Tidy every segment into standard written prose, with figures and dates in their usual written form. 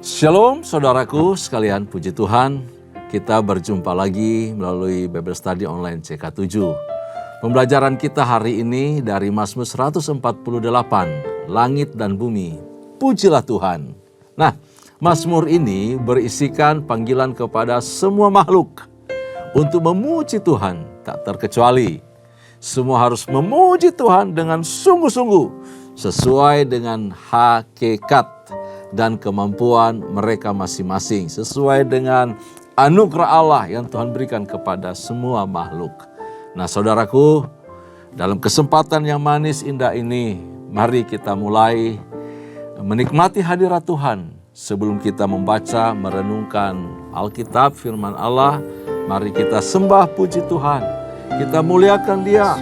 Shalom saudaraku sekalian, puji Tuhan. Kita berjumpa lagi melalui Bible Study Online CK7. Pembelajaran kita hari ini dari Mazmur 148, Langit dan Bumi, pujilah Tuhan. Nah, Mazmur ini berisikan panggilan kepada semua makhluk untuk memuji Tuhan tak terkecuali. Semua harus memuji Tuhan dengan sungguh-sungguh sesuai dengan hakikat dan kemampuan mereka masing-masing, sesuai dengan anugerah Allah yang Tuhan berikan kepada semua makhluk. Nah saudaraku, dalam kesempatan yang manis indah ini, mari kita mulai menikmati hadirat Tuhan. Sebelum kita membaca, merenungkan Alkitab, firman Allah, mari kita sembah puji Tuhan. Kita muliakan Dia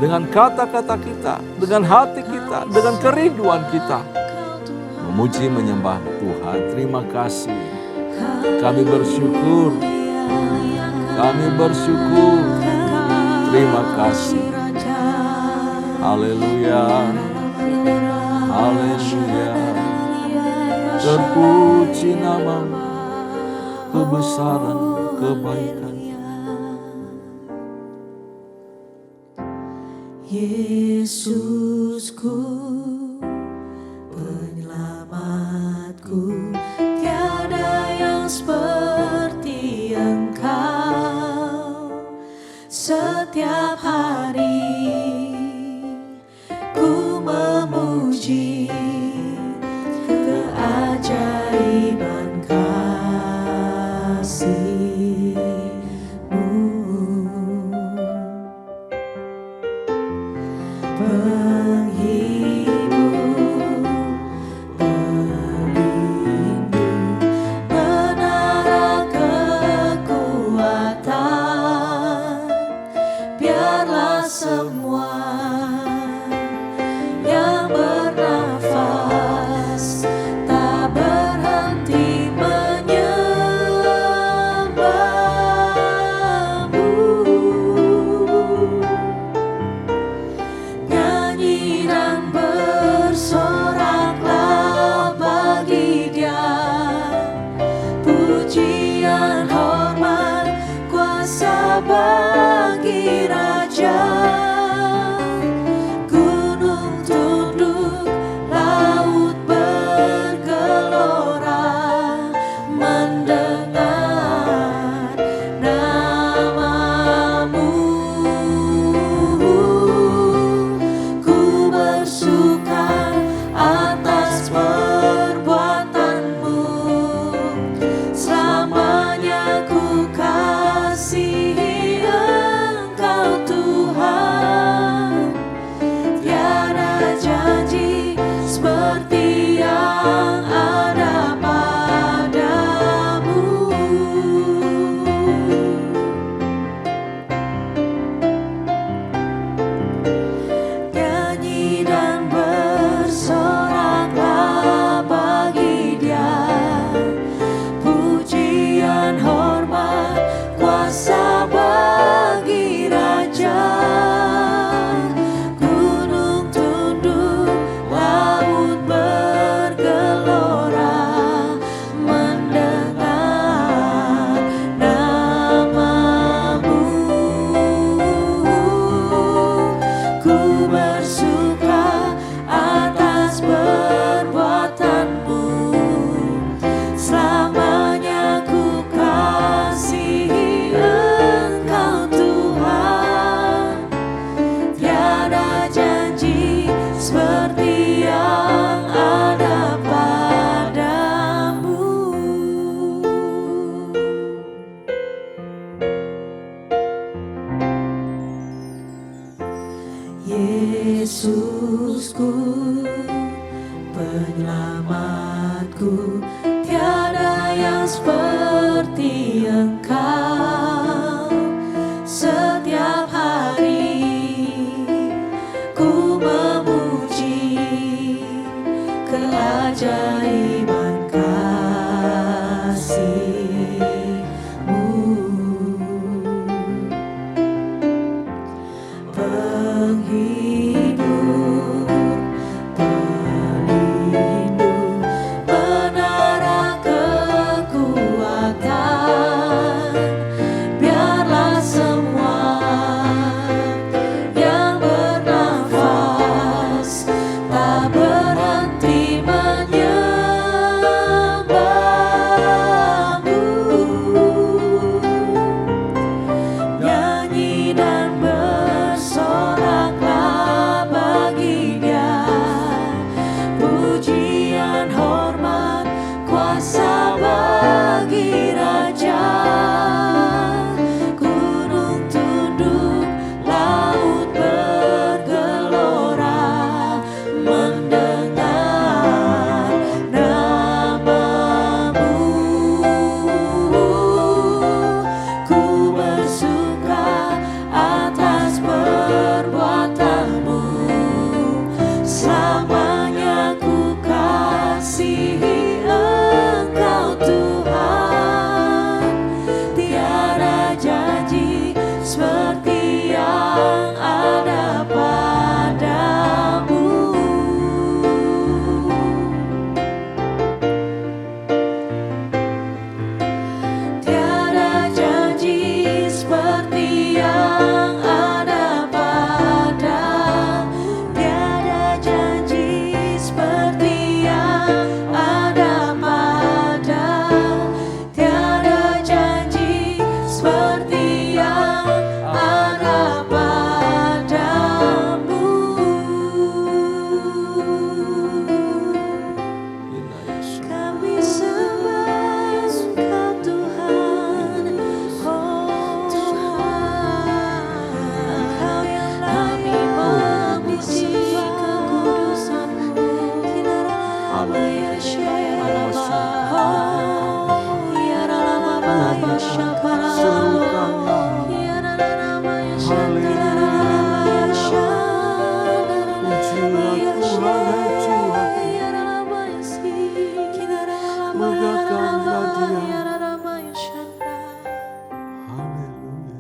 dengan kata-kata kita, dengan hati kita, dengan kerinduan kita. Memuji menyembah Tuhan. Terima kasih. Kami bersyukur. Kami bersyukur. Terima kasih. Haleluya. Haleluya. Terpuji nama-Mu, kebesaran, kebaikan. Yesusku, penyelamatku, tiada yang seperti Engkau. Setiap hari ku memuji keajaiban kasih-Mu. Penghibur, pelindung, menara kekuatan, biarlah semua yang bernafas tak berhenti menyembah-Mu. Nyanyi dan bersoraklah bagi Dia, pujian, hormat, kuasa bagi Raja. Gunung tunduk, laut bergelora, mendengar nama-Mu. Ku bersuka atas perbuatan-Mu, selamanya ku kasihi Engkau Tuhan. Tiada janji seperti yang ada padamu. Nyanyi dan bersoraklah bagi Dia, pujian, hormat, kuasa bagi Raja. Gunung tunduk, laut bergelora, mendengar nama-Mu. Ku bersuka atas perbuatan-Mu, selamanya ku kasihi Engkau Tuhan. Tiada janji seperti yang ada padamu. Yesusku, penyelamatku, tiada yang seperti Engkau. Setiap hari ku memuji keajaiban kasih-Mu. Penghibur, pelindung, megahkanlah Dia. Haleluya.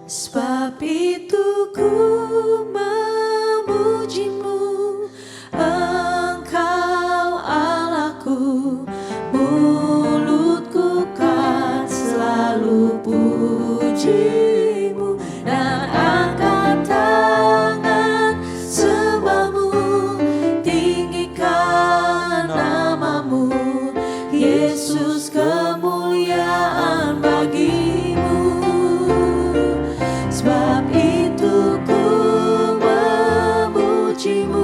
Sebab itu ku memuji-Mu, Engkau Allahku, mulutku kan selalu puji-Mu, dan angkat tangan sembah-Mu, tinggikan nama-Mu, Yesus, kemuliaan bagi-Mu. Sebab itu ku memuji-Mu,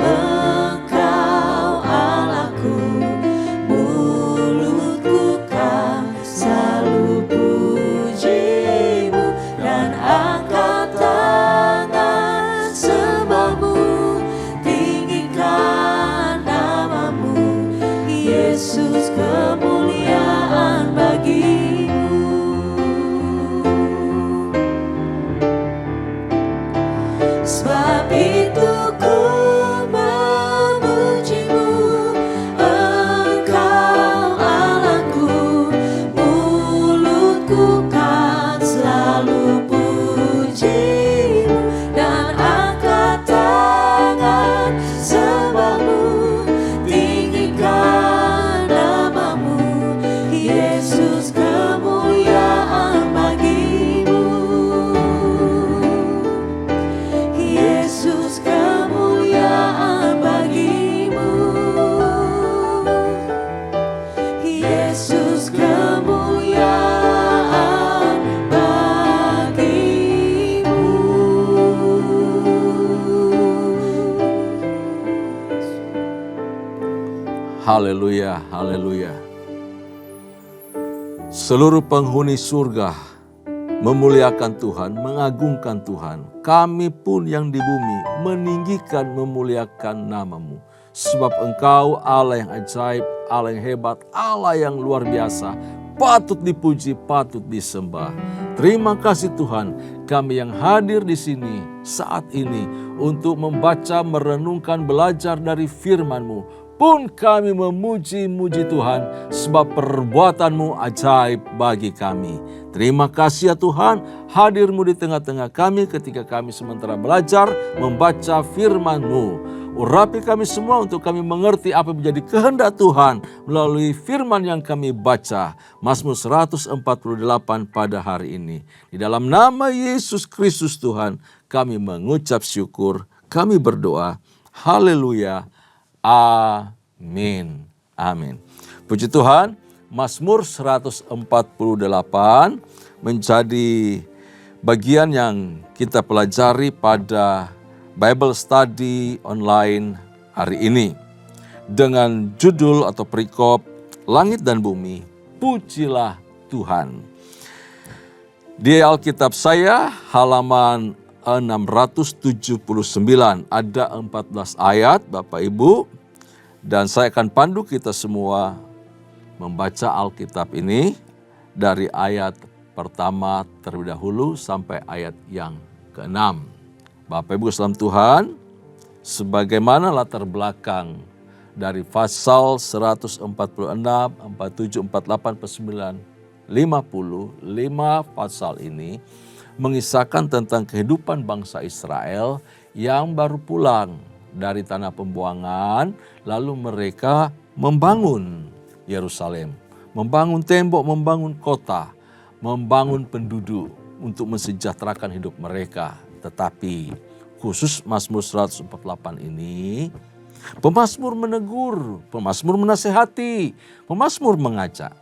Engkau Allahku, mulutku kan selalu puji-Mu, dan angkat tangan sembah-Mu, tinggikan nama-Mu, Yesus, kemuliaan bagi-Mu. Sebab itu ku memuji-Mu, Engkau Allahku, mulutku kan selalu puji-Mu, dan angkat tangan sembah-Mu, tinggikan nama-Mu, Yesus, kemuliaan bagi-Mu. Yesus, kemuliaan bagi-Mu. Yesus, kemuliaan bagi-Mu. Haleluya, haleluya. Seluruh penghuni surga memuliakan Tuhan, mengagungkan Tuhan. Kami pun yang di bumi meninggikan, memuliakan nama-Mu. Sebab Engkau Allah yang ajaib, Allah yang hebat, Allah yang luar biasa. Patut dipuji, patut disembah. Terima kasih Tuhan, kami yang hadir di sini saat ini untuk membaca, merenungkan, belajar dari firman-Mu. Pun kami memuji-muji Tuhan, sebab perbuatan-Mu ajaib bagi kami. Terima kasih ya Tuhan, hadir-Mu di tengah-tengah kami ketika kami sementara belajar membaca firman-Mu. Urapi kami semua untuk kami mengerti apa yang menjadi kehendak Tuhan melalui firman yang kami baca. Mazmur 148 pada hari ini. Di dalam nama Yesus Kristus Tuhan, kami mengucap syukur, kami berdoa. Haleluya. Amin. Amin. Puji Tuhan, Mazmur 148 menjadi bagian yang kita pelajari pada Bible Study online hari ini. Dengan judul atau perikop Langit dan Bumi, Pujilah Tuhan. Di Alkitab saya halaman 679 ada 14 ayat Bapak Ibu, dan saya akan pandu kita semua membaca Alkitab ini dari ayat pertama terlebih dahulu sampai ayat yang ke-6. Bapak Ibu salam Tuhan, sebagaimana latar belakang dari pasal 146, 47, 48, 49, 50, 5 pasal ini mengisahkan tentang kehidupan bangsa Israel yang baru pulang dari tanah pembuangan, lalu mereka membangun Yerusalem, membangun tembok, membangun kota, membangun penduduk untuk mensejahterakan hidup mereka. Tetapi khusus Mazmur 148 ini, pemazmur menegur, pemazmur menasehati, pemazmur mengajak.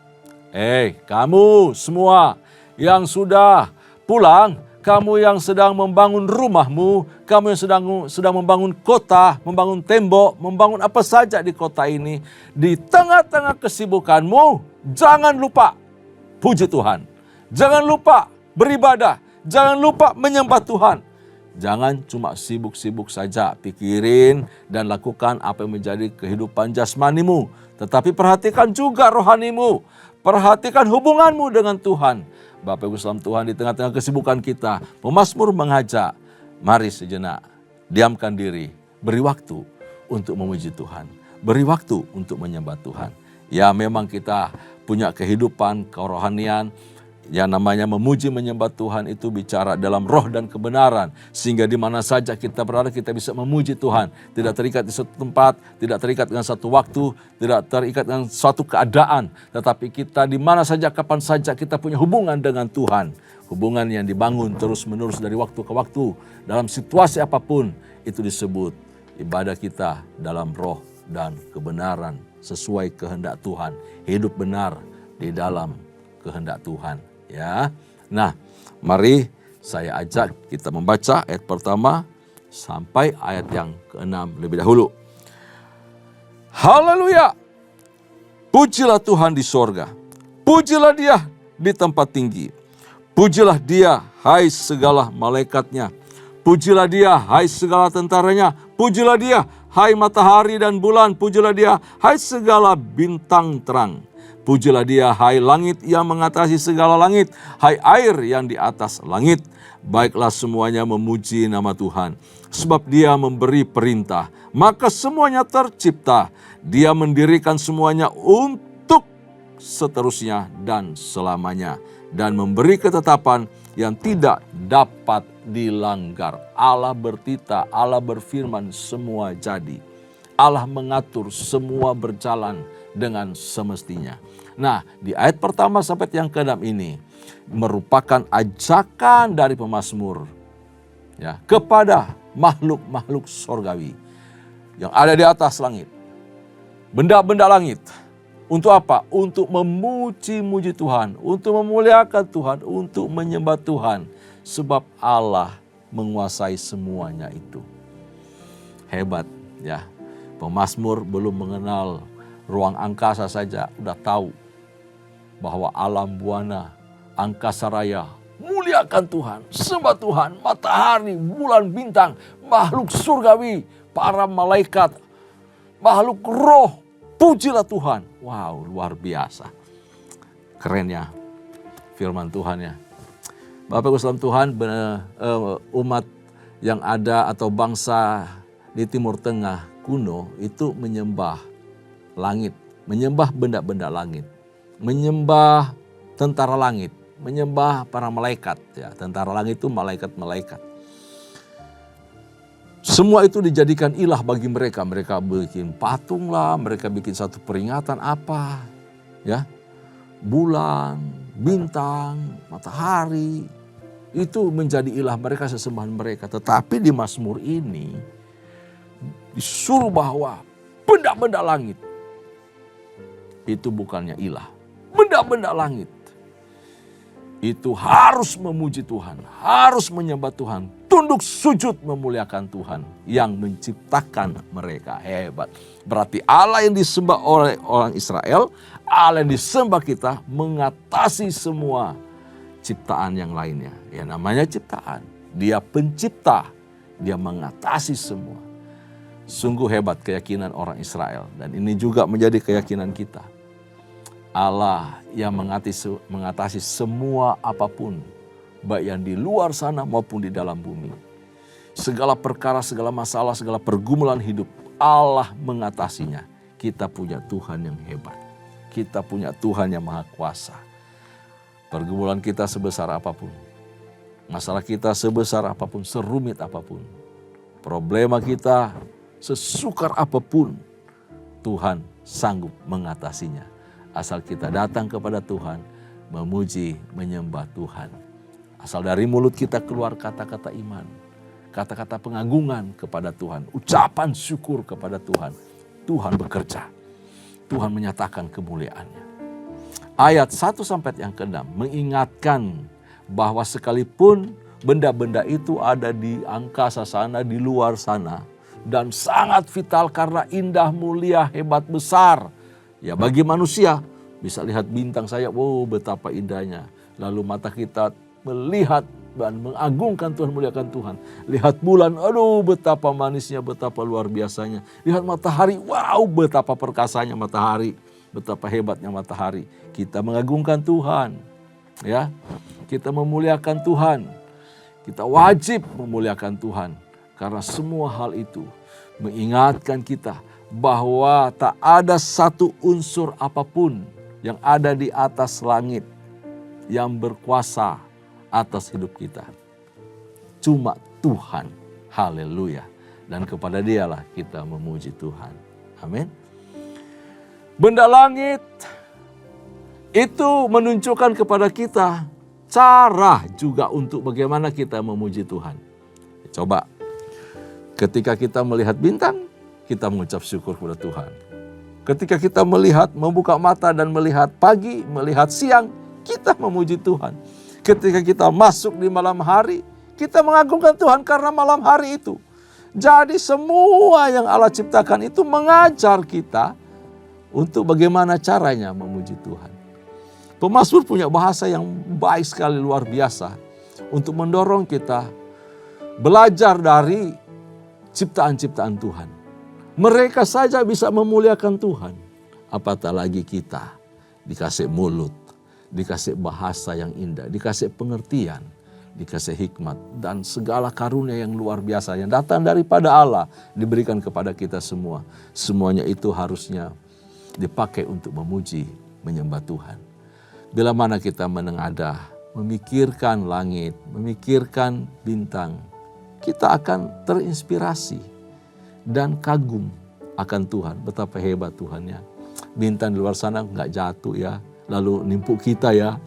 Kamu semua yang sudah pulang, kamu yang sedang membangun rumahmu, kamu yang sedang membangun kota, membangun tembok, membangun apa saja di kota ini, di tengah-tengah kesibukanmu, jangan lupa puji Tuhan. Jangan lupa beribadah, jangan lupa menyembah Tuhan. Jangan cuma sibuk-sibuk saja pikirin dan lakukan apa yang menjadi kehidupan jasmanimu, tetapi perhatikan juga rohanimu, perhatikan hubunganmu dengan Tuhan. Bapak Ibu salam Tuhan, di tengah-tengah kesibukan kita, pemazmur mengajak, mari sejenak, diamkan diri, beri waktu untuk memuji Tuhan. beri waktu untuk menyembah Tuhan. Ya memang kita punya kehidupan kerohanian, yang namanya memuji menyembah Tuhan itu bicara dalam roh dan kebenaran. Sehingga di mana saja kita berada kita bisa memuji Tuhan. Tidak terikat di satu tempat, tidak terikat dengan satu waktu, tidak terikat dengan suatu keadaan. Tetapi kita di mana saja, kapan saja kita punya hubungan dengan Tuhan. Hubungan yang dibangun terus menerus dari waktu ke waktu. Dalam situasi apapun itu disebut ibadah kita dalam roh dan kebenaran. Sesuai kehendak Tuhan. Hidup benar di dalam kehendak Tuhan. Ya, nah mari saya ajak kita membaca ayat pertama sampai ayat yang ke-6 lebih dahulu. Haleluya, pujilah Tuhan di sorga, pujilah Dia di tempat tinggi, pujilah Dia hai segala malaikatnya, pujilah Dia hai segala tentaranya, pujilah Dia hai matahari dan bulan, pujilah Dia hai segala bintang terang. Pujilah Dia, hai langit yang mengatasi segala langit, hai air yang di atas langit. Baiklah semuanya memuji nama Tuhan, sebab Dia memberi perintah, maka semuanya tercipta. Dia mendirikan semuanya untuk seterusnya dan selamanya, dan memberi ketetapan yang tidak dapat dilanggar. Allah bertitah, Allah berfirman, semua jadi. Allah mengatur semua berjalan dengan semestinya. Nah, di ayat pertama sampai yang ke-6 ini merupakan ajakan dari pemazmur ya, kepada makhluk-makhluk sorgawi yang ada di atas langit. Benda-benda langit. Untuk apa? Untuk memuji-muji Tuhan, untuk memuliakan Tuhan, untuk menyembah Tuhan. Sebab Allah menguasai semuanya itu. Hebat ya. Pemazmur belum mengenal ruang angkasa saja udah tahu bahwa alam buana, angkasa raya, muliakan Tuhan, sembah Tuhan, matahari, bulan, bintang, makhluk surgawi, para malaikat, makhluk roh, pujilah Tuhan. Wow, luar biasa. Keren ya firman Tuhan ya. Bapak Ibu salam Tuhan, umat yang ada atau bangsa di Timur Tengah kuno itu menyembah langit, menyembah benda-benda langit, menyembah tentara langit, menyembah para malaikat. Ya, tentara langit itu malaikat-malaikat. Semua itu dijadikan ilah bagi mereka. Mereka bikin patung lah, mereka bikin satu peringatan apa, ya, bulan, bintang, matahari, itu menjadi ilah mereka, sesembahan mereka. Tetapi di Mazmur ini disuruh bahwa benda-benda langit itu bukannya ilah. Benda-benda langit itu harus memuji Tuhan, harus menyembah Tuhan, tunduk sujud memuliakan Tuhan yang menciptakan mereka. Hebat. Berarti Allah yang disembah oleh orang Israel, Allah yang disembah kita mengatasi semua ciptaan yang lainnya. Ya namanya ciptaan. Dia pencipta, dia mengatasi semua. Sungguh hebat keyakinan orang Israel, dan ini juga menjadi keyakinan kita. Allah yang mengatasi semua apapun, baik yang di luar sana maupun di dalam bumi. Segala perkara, segala masalah, segala pergumulan hidup, Allah mengatasinya. Kita punya Tuhan yang hebat. Kita punya Tuhan yang maha kuasa. Pergumulan kita sebesar apapun, masalah kita sebesar apapun, serumit apapun, problema kita sesukar apapun, Tuhan sanggup mengatasinya. Asal kita datang kepada Tuhan, memuji, menyembah Tuhan. Asal dari mulut kita keluar kata-kata iman, kata-kata pengagungan kepada Tuhan, ucapan syukur kepada Tuhan. Tuhan bekerja, Tuhan menyatakan kemuliaannya. Ayat 1 sampai yang ke-6 mengingatkan bahwa sekalipun benda-benda itu ada di angkasa sana, di luar sana, dan sangat vital karena indah, mulia, hebat, besar. Ya bagi manusia bisa lihat bintang saya, wow betapa indahnya. Lalu mata kita melihat dan mengagungkan Tuhan, muliakan Tuhan. Lihat bulan, aduh betapa manisnya, betapa luar biasanya. Lihat matahari, wow betapa perkasanya matahari, betapa hebatnya matahari. Kita mengagungkan Tuhan, ya. Kita memuliakan Tuhan. Kita wajib memuliakan Tuhan karena semua hal itu mengingatkan kita bahwa tak ada satu unsur apapun yang ada di atas langit yang berkuasa atas hidup kita. Cuma Tuhan. Haleluya. Dan kepada Dialah kita memuji Tuhan. Amin. Benda langit itu menunjukkan kepada kita cara juga untuk bagaimana kita memuji Tuhan. Coba, ketika kita melihat bintang, kita mengucap syukur kepada Tuhan. Ketika kita melihat, membuka mata dan melihat pagi, melihat siang, kita memuji Tuhan. Ketika kita masuk di malam hari, kita mengagungkan Tuhan karena malam hari itu. Jadi semua yang Allah ciptakan itu mengajar kita untuk bagaimana caranya memuji Tuhan. Pemazmur punya bahasa yang baik sekali, luar biasa, untuk mendorong kita belajar dari ciptaan-ciptaan Tuhan. Mereka saja bisa memuliakan Tuhan. Apatah lagi kita, dikasih mulut, dikasih bahasa yang indah, dikasih pengertian, dikasih hikmat, dan segala karunia yang luar biasa yang datang daripada Allah diberikan kepada kita semua. Semuanya itu harusnya dipakai untuk memuji, menyembah Tuhan. Bila mana kita menengadah, memikirkan langit, memikirkan bintang, kita akan terinspirasi dan kagum akan Tuhan. Betapa hebat Tuhannya. Bintang di luar sana nggak jatuh ya, lalu nimpuk kita ya.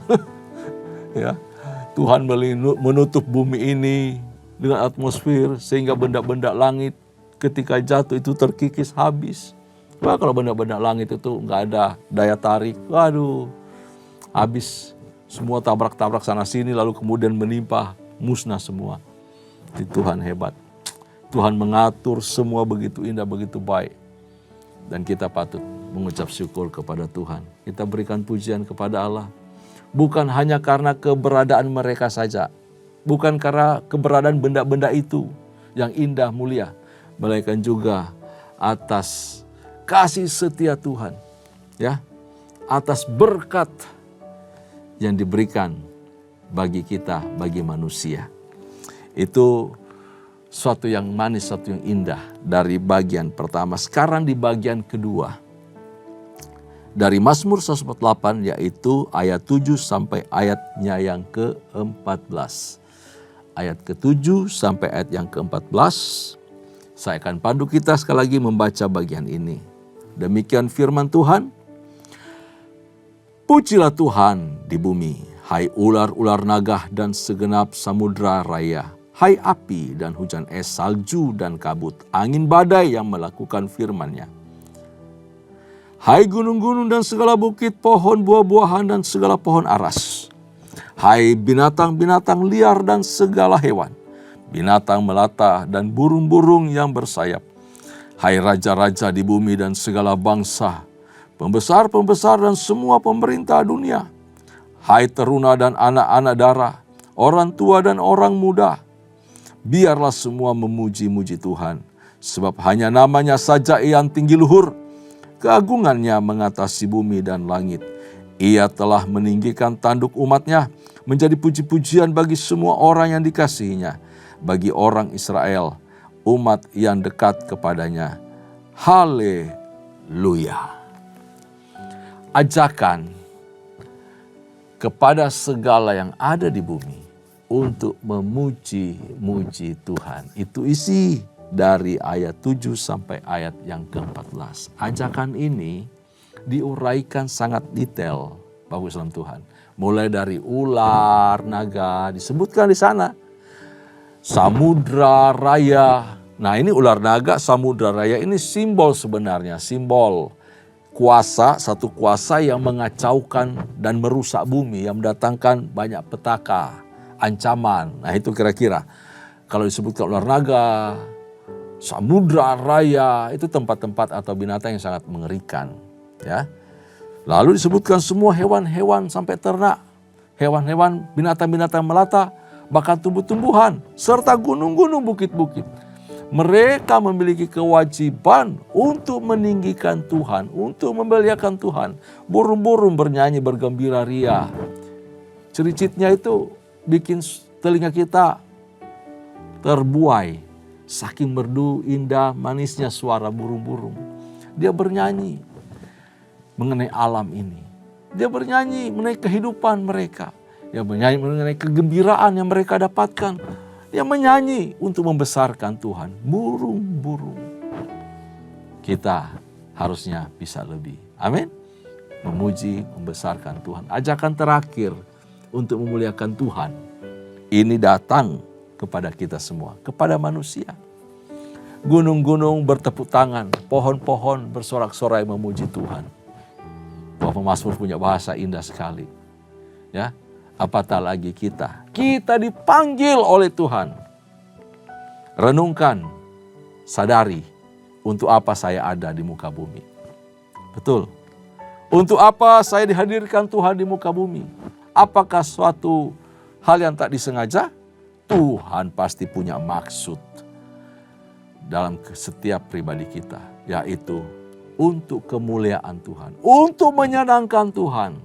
Ya, Tuhan menutup bumi ini dengan atmosfer sehingga benda-benda langit ketika jatuh itu terkikis habis. Wah, kalau benda-benda langit itu nggak ada daya tarik, waduh, habis semua tabrak-tabrak sana sini lalu kemudian menimpa, musnah semua. Tuhan hebat. Tuhan mengatur semua begitu indah, begitu baik. Dan kita patut mengucap syukur kepada Tuhan. Kita berikan pujian kepada Allah. Bukan hanya karena keberadaan mereka saja. Bukan karena keberadaan benda-benda itu yang indah, mulia. Melainkan juga atas kasih setia Tuhan. Ya, atas berkat yang diberikan bagi kita, bagi manusia. Itu suatu yang manis, suatu yang indah dari bagian pertama. Sekarang di bagian kedua. Dari Mazmur 148 yaitu ayat 7 sampai ayatnya yang ke-14. Ayat ke-7 sampai ayat yang ke-14. Saya akan pandu kita sekali lagi membaca bagian ini. Demikian firman Tuhan. Pujilah Tuhan di bumi, hai ular-ular naga dan segenap samudra raya. Hai api dan hujan es, salju dan kabut, angin badai yang melakukan firman-Nya. Hai gunung-gunung dan segala bukit, pohon buah-buahan dan segala pohon aras. Hai binatang-binatang liar dan segala hewan, binatang melata dan burung-burung yang bersayap. Hai raja-raja di bumi dan segala bangsa, pembesar-pembesar dan semua pemerintah dunia. Hai teruna dan anak-anak darah, orang tua dan orang muda. Biarlah semua memuji-muji Tuhan, sebab hanya namanya saja yang tinggi luhur. Keagungannya mengatasi bumi dan langit. Ia telah meninggikan tanduk umat-Nya, menjadi puji-pujian bagi semua orang yang dikasihinya, bagi orang Israel, umat yang dekat kepadanya. Haleluya. Ajakan kepada segala yang ada di bumi untuk memuji-muji Tuhan. Itu isi dari ayat 7 sampai ayat yang ke-14. Ajakan ini diuraikan sangat detail, Bapak Ibu Tuhan. Mulai dari ular, naga, disebutkan di sana. Samudra raya. Nah, ini ular naga, samudra raya ini simbol sebenarnya, simbol kuasa, satu kuasa yang mengacaukan dan merusak bumi, yang mendatangkan banyak petaka, ancaman. Nah, itu kira-kira kalau disebutkan ular naga, samudra raya, itu tempat-tempat atau binatang yang sangat mengerikan, ya. Lalu disebutkan semua hewan-hewan sampai ternak, hewan-hewan, binatang-binatang melata, bahkan tumbuh-tumbuhan, serta gunung-gunung, bukit-bukit. Mereka memiliki kewajiban untuk meninggikan Tuhan, untuk memuliakan Tuhan. Burung-burung bernyanyi bergembira ria. Cericitnya itu bikin telinga kita terbuai. Saking merdu, indah, manisnya suara burung-burung. Dia bernyanyi mengenai alam ini. Dia bernyanyi mengenai kehidupan mereka. Dia bernyanyi mengenai kegembiraan yang mereka dapatkan. Dia menyanyi untuk membesarkan Tuhan. Burung-burung. Kita harusnya bisa lebih. Amin. Memuji, membesarkan Tuhan. Ajakan terakhir untuk memuliakan Tuhan. Ini datang kepada kita semua, kepada manusia. Gunung-gunung bertepuk tangan, pohon-pohon bersorak-sorai memuji Tuhan. Bahwa pemazmur punya bahasa indah sekali. Ya, apatah lagi kita. Kita dipanggil oleh Tuhan. Renungkan, sadari untuk apa saya ada di muka bumi. Betul. Untuk apa saya dihadirkan Tuhan di muka bumi? Apakah suatu hal yang tak disengaja? Tuhan pasti punya maksud dalam setiap pribadi kita, yaitu untuk kemuliaan Tuhan, untuk menyenangkan Tuhan.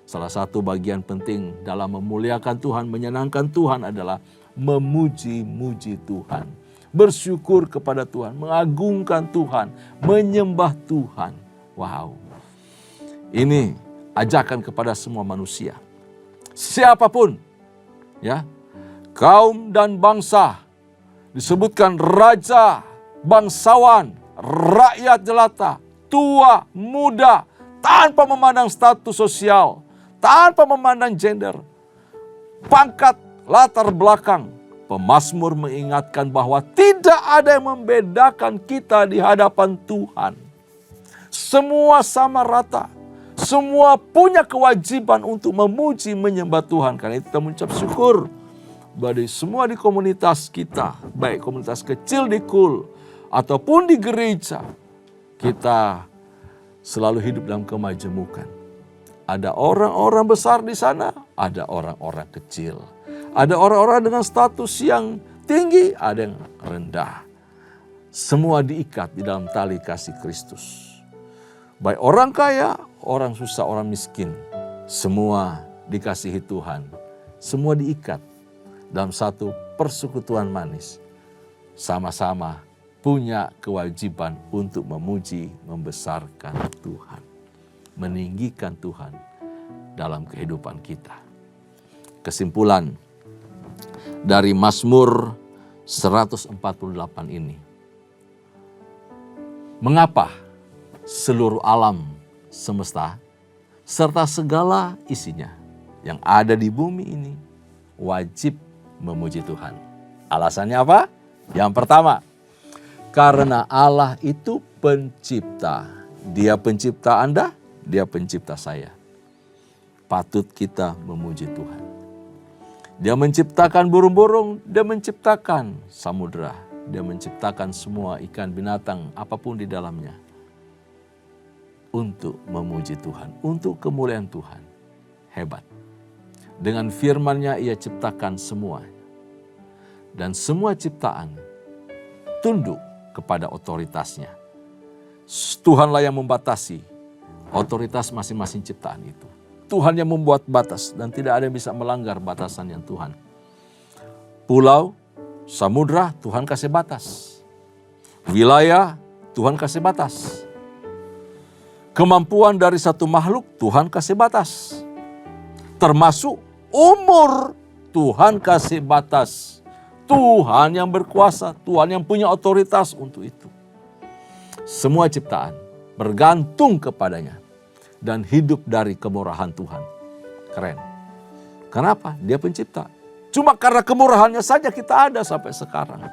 Salah satu bagian penting dalam memuliakan Tuhan, menyenangkan Tuhan adalah memuji-muji Tuhan, bersyukur kepada Tuhan, mengagungkan Tuhan, menyembah Tuhan. Wow, ini ajakan kepada semua manusia, siapapun, ya, kaum dan bangsa, disebutkan raja, bangsawan, rakyat jelata, tua, muda, tanpa memandang status sosial, tanpa memandang gender, pangkat, latar belakang. Pemazmur mengingatkan bahwa tidak ada yang membedakan kita di hadapan Tuhan. Semua sama rata. Semua punya kewajiban untuk memuji, menyembah Tuhan. Karena itu kita mengucap syukur bagi semua di komunitas kita, baik komunitas kecil di KUL ataupun di gereja, kita selalu hidup dalam kemajemukan. Ada orang-orang besar di sana, ada orang-orang kecil. Ada orang-orang dengan status yang tinggi, ada yang rendah. Semua diikat di dalam tali kasih Kristus. Baik orang kaya, orang susah, orang miskin, semua dikasihi Tuhan. Semua diikat dalam satu persekutuan manis. Sama-sama punya kewajiban untuk memuji, membesarkan Tuhan. Meninggikan Tuhan dalam kehidupan kita. Kesimpulan dari Mazmur 148 ini. Mengapa seluruh alam semesta serta segala isinya yang ada di bumi ini wajib memuji Tuhan? Alasannya apa? Yang pertama, karena Allah itu pencipta. Dia pencipta Anda, Dia pencipta saya. Patut kita memuji Tuhan. Dia menciptakan burung-burung, Dia menciptakan samudera, Dia menciptakan semua ikan binatang apapun di dalamnya. Untuk memuji Tuhan, untuk kemuliaan Tuhan. Hebat. Dengan firman-Nya Ia ciptakan semua. Dan semua ciptaan tunduk kepada otoritasnya. Tuhanlah yang membatasi otoritas masing-masing ciptaan itu. Tuhan yang membuat batas dan tidak ada yang bisa melanggar batasan yang Tuhan. Pulau, samudra, Tuhan kasih batas. Wilayah, Tuhan kasih batas. Kemampuan dari satu makhluk, Tuhan kasih batas. Termasuk umur, Tuhan kasih batas. Tuhan yang berkuasa, Tuhan yang punya otoritas untuk itu. Semua ciptaan bergantung kepadanya dan hidup dari kemurahan Tuhan. Keren. Kenapa? Dia pencipta. Cuma karena kemurahannya saja kita ada sampai sekarang.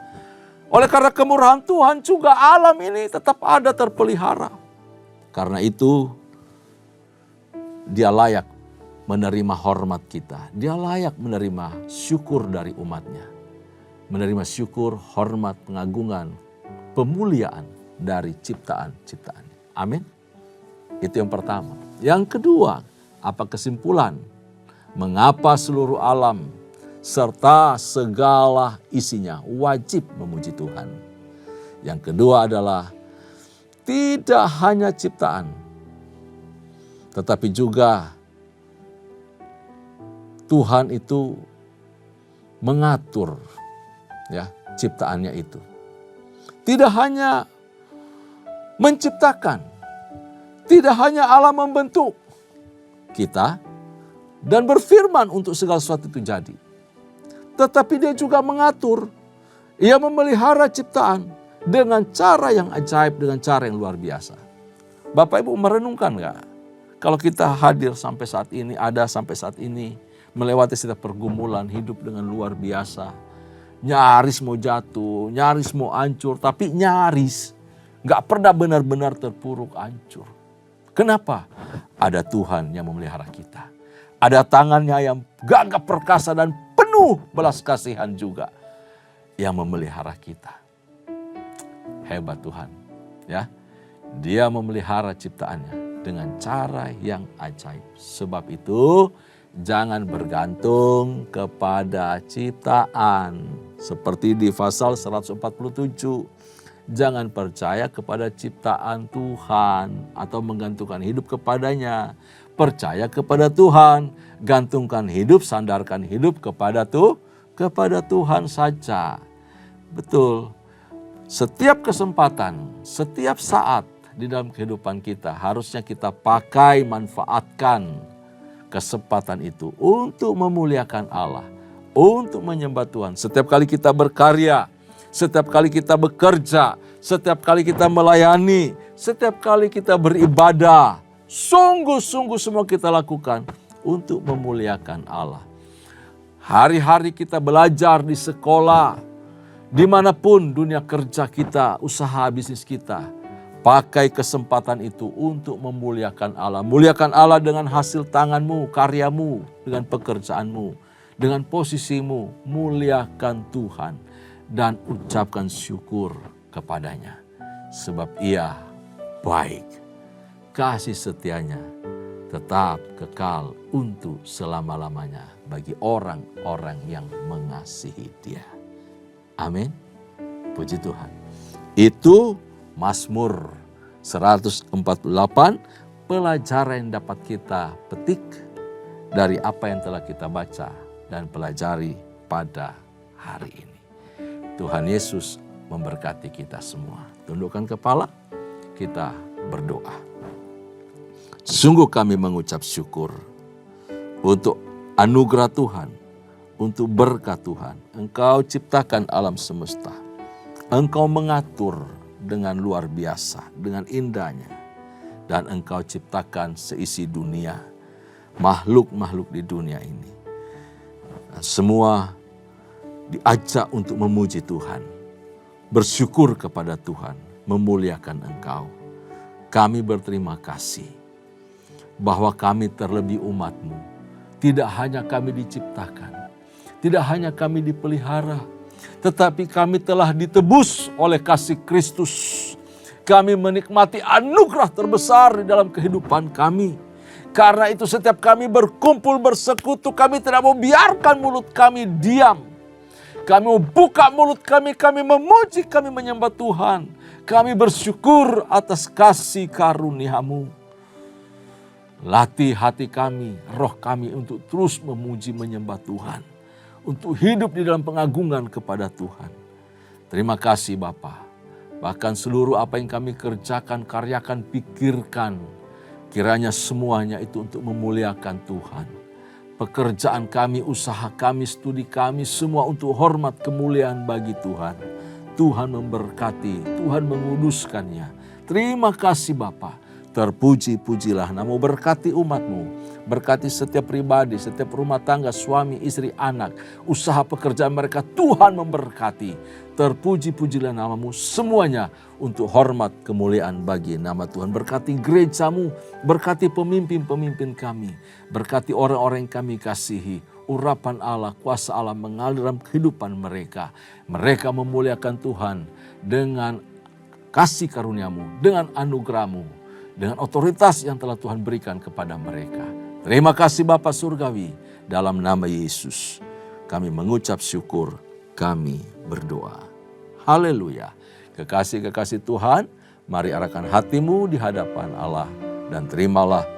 Oleh karena kemurahan Tuhan juga alam ini tetap ada terpelihara. Karena itu Dia layak menerima hormat kita. Dia layak menerima syukur dari umatnya. Menerima syukur, hormat, pengagungan, pemuliaan dari ciptaan-ciptaannya. Amin. Itu yang pertama. Yang kedua, apa kesimpulan? Mengapa seluruh alam serta segala isinya wajib memuji Tuhan? Yang kedua adalah tidak hanya ciptaan, tetapi juga Tuhan itu mengatur ya ciptaannya itu. Tidak hanya menciptakan. Tidak hanya Allah membentuk kita dan berfirman untuk segala sesuatu itu jadi. Tetapi dia juga mengatur. Ia memelihara ciptaan dengan cara yang ajaib, dengan cara yang luar biasa. Bapak Ibu merenungkan gak? Kalau kita hadir sampai saat ini, ada sampai saat ini, melewati setiap pergumulan hidup dengan luar biasa. Nyaris mau jatuh, nyaris mau hancur, tapi nyaris gak pernah benar-benar terpuruk hancur. Kenapa? Ada Tuhan yang memelihara kita. Ada tangannya yang gagah perkasa dan penuh belas kasihan juga yang memelihara kita. Hebat Tuhan, ya. Dia memelihara ciptaannya dengan cara yang ajaib. Sebab itu jangan bergantung kepada ciptaan. Seperti di pasal 147. Jangan percaya kepada ciptaan Tuhan atau menggantungkan hidup kepadanya. Percaya kepada Tuhan, gantungkan hidup, sandarkan hidup kepada Tuhan saja. Betul. Setiap kesempatan, setiap saat di dalam kehidupan kita harusnya kita pakai, manfaatkan kesempatan itu untuk memuliakan Allah, untuk menyembah Tuhan. Setiap kali kita berkarya, setiap kali kita bekerja, setiap kali kita melayani, setiap kali kita beribadah, sungguh-sungguh semua kita lakukan untuk memuliakan Allah. Hari-hari kita belajar di sekolah, dimanapun dunia kerja kita, usaha bisnis kita, pakai kesempatan itu untuk memuliakan Allah. Muliakan Allah dengan hasil tanganmu, karyamu, dengan pekerjaanmu, dengan posisimu. Muliakan Tuhan dan ucapkan syukur kepadanya. Sebab Ia baik. Kasih setianya tetap kekal untuk selama-lamanya bagi orang-orang yang mengasihi Dia. Amin. Puji Tuhan. Itu Mazmur 148, pelajaran yang dapat kita petik dari apa yang telah kita baca dan pelajari pada hari ini. Tuhan Yesus memberkati kita semua. Tundukkan kepala, kita berdoa. Sungguh kami mengucap syukur untuk anugerah Tuhan, untuk berkat Tuhan. Engkau ciptakan alam semesta. Engkau mengatur dengan luar biasa, dengan indahnya. Dan Engkau ciptakan seisi dunia, makhluk-makhluk di dunia ini. Dan semua diajak untuk memuji Tuhan, bersyukur kepada Tuhan, memuliakan Engkau. Kami berterima kasih bahwa kami terlebih umat-Mu. Tidak hanya kami diciptakan, tidak hanya kami dipelihara, tetapi kami telah ditebus oleh kasih Kristus. Kami menikmati anugerah terbesar di dalam kehidupan kami. Karena itu setiap kami berkumpul bersekutu, kami tidak mau biarkan mulut kami diam. Kami mau buka mulut kami memuji, kami menyembah Tuhan. Kami bersyukur atas kasih karunia-Mu. Latih hati kami, roh kami untuk terus memuji menyembah Tuhan. Untuk hidup di dalam pengagungan kepada Tuhan. Terima kasih Bapa. Bahkan seluruh apa yang kami kerjakan, karyakan, pikirkan. Kiranya semuanya itu untuk memuliakan Tuhan. Pekerjaan kami, usaha kami, studi kami, semua untuk hormat kemuliaan bagi Tuhan. Tuhan memberkati, Tuhan menguduskannya. Terima kasih Bapa. Terpuji-pujilah namamu, berkati umat-Mu, berkati setiap pribadi, setiap rumah tangga, suami, istri, anak, usaha pekerjaan mereka, Tuhan memberkati. Terpuji-pujilah namamu, semuanya untuk hormat kemuliaan bagi nama Tuhan. Berkati gereja-Mu, berkati pemimpin-pemimpin kami, berkati orang-orang yang kami kasihi. Urapan Allah, kuasa Allah mengalir dalam kehidupan mereka. Mereka memuliakan Tuhan dengan kasih karunia-Mu, dengan anugerah-Mu, dengan otoritas yang telah Tuhan berikan kepada mereka. Terima kasih Bapa Surgawi, dalam nama Yesus kami mengucap syukur, kami berdoa. Haleluya. Kekasih-kekasih Tuhan, mari arahkan hatimu di hadapan Allah dan terimalah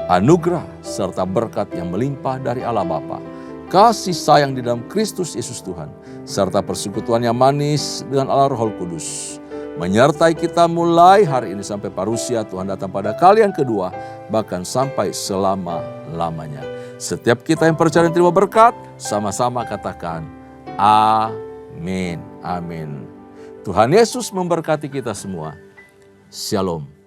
anugerah serta berkat yang melimpah dari Allah Bapa, kasih sayang di dalam Kristus Yesus Tuhan, serta persekutuan yang manis dengan Allah Roh Kudus, menyertai kita mulai hari ini sampai parusia Tuhan datang pada kali yang kedua, bahkan sampai selama-lamanya. Setiap kita yang percaya dan terima berkat, sama-sama katakan, amin, amin. Tuhan Yesus memberkati kita semua. Shalom.